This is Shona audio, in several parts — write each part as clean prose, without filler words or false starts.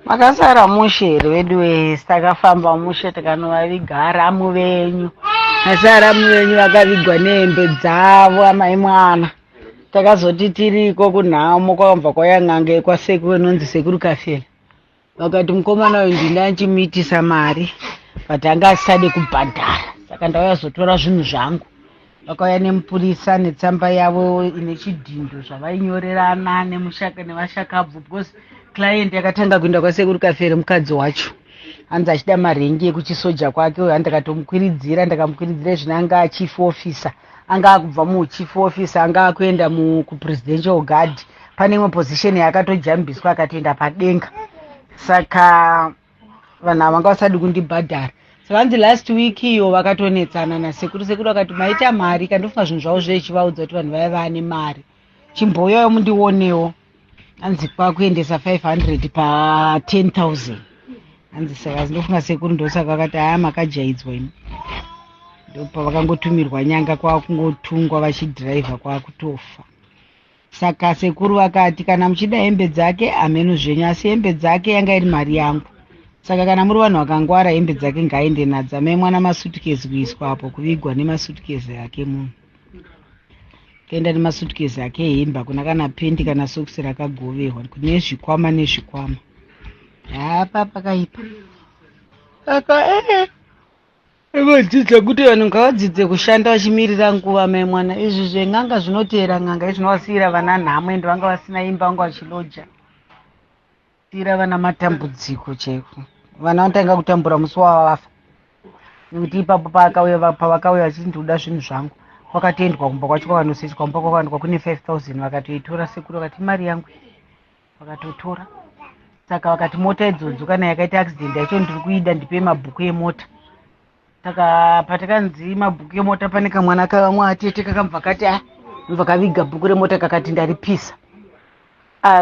Makasara mushe wedu wese takafamba mushe tikanovaviga mu venyu asara mu venyu vakavigwa nehembe dzavo amai mwana takazoti tiriko kunhamo kwakabva kwaya n'anga kwasekuru inonzi sekuru Kafela vakati mukomana uyu ndina nchimuitisa mari but anga asisade kubhadhara saka ndauya zotora zvinhu zvangu. Vakauya nemupurisa netsamba yavo ine chidhindo zvavainyorerana nevashakabvu because client yakatanga kuenda kwasekuru Kafela mukadzi wacho hanzi achida marengi ekuchisoja kwake uyo handakatomukwiridzira ndakamukwiridzira zvino anga achief officer anga akubva muchief officer anga akuenda kupresidential guard pane imwe position yakatojambiswa akatoenda padenga saka vanhu ava vanga vasadi kundibhadhara. So hanzi last week iyo vakatonetsana nasekuru vakati maita mari kandofunga zvinhu zvavo zvechivaudza kuti vanhu vaya vane mari chimboyayo mundionewo hanzi kwakuendesa 500 pa 10,000 hanzi saka zinofunga sekuru ndosaka vakati aya makajaidzwa imi ndopavakangotumirwa nyanga kwakungotungwa vachidhiraivha kwakutofa. Saka sekuru vakati kana muchida hembe dzake ameno zvenyu asi hembe dzake yanga iri mari yangu saka kana muri vanhu vakangwara hembe dzake ngaende nadzo amai mwana masutukezi kuiswa apo kuvigwa nemasutukezi ake munhu kaenda nemasutukezi ake hembe kuna kana pendi kana sokisi rakagoverwa kune zvikwama nezvikwama hapa pakaipa saka inodzidza kuti vanhu ngavadzidze kushanda vachimirira nguva mai mwana izvi zveng'anga zvinoteera ng'anga izvinovasiyira vana nhamo ende vanga vasina imba vanga vachiloja siyira vana matambudziko chaiko vana vanotanga kutambura musi wavafa nekuti ipapo pavakauya vachiti ndikuda zvinhu zvangu kwakatoendwa kumba kwacho kwavanosechwa kumba kwakawanikwa kune 5,000 vakatoitora sekuru vakati mari yangu vakatotora saka vakati mota idzodzo kana yakaita accident yacho ndiri kuida ndipe mabhuku emota saka patakanzi mabhuku emota pane kamwana kamwe atete kakabva kati vakaviga bhuku remota kakati ndaripisa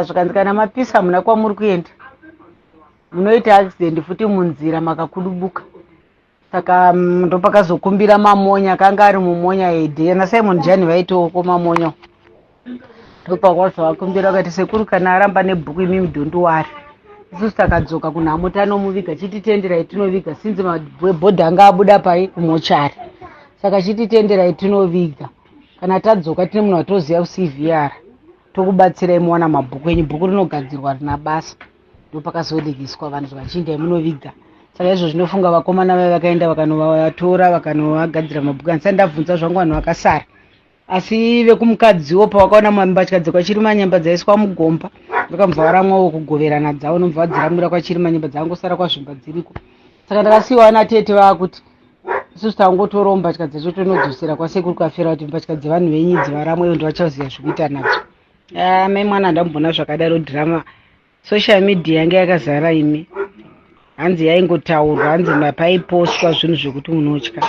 zvakanzi kana mapisa muna kwamuri kuenda munoita accident futi munzira makakudubuka saka ndopakazokumbira mamonya akanga ari mumonya edhe na Simon Jani vaitoko mamonya ndopakwazovakumbira vakati sekuru kana aramba nebhuku imi mudhondu wari isusu takadzoka kunhamo tanomuviga chititenderai tinoviga sinzi mabhodha anga abuda pai kumochari saka chititenderai tinoviga kana tadzoka tine munhu watoziva kuCVR tokubatsirai muwana mabhuku enyu bhuku rinogadzirwa rina basa ndopakazolegeswa vanhu vachinda munoviga saka izvo zvinofunga vakomana vai vakaenda vakanovatora vakanovagadzira mabhuku handisati ndabvunza zvangu vanhu vakasara asi vekumukadziwo pavakaona mbatya dzekwachiri manyamba dzaiswa mugomba vakamubva varamwawo kugoverana dzavo nomubva vadziramwira kwachiri manyamba dzangosara kwazvimba dziriko saka ndakasiyiwa natete vakuti isusu tangotorawo mbatya dzecho tonodzosera kwasekuru Kafela kuti mbatya dzevanhu venyu idzi varamweyo ndovachaziva zvekuita nadzo. Mai mwana handambona zvakadaro dhirama social media yanga yakazara imi hanzi yaingotaurwa hanzi paipostwa zvinhu zvekuti unotya.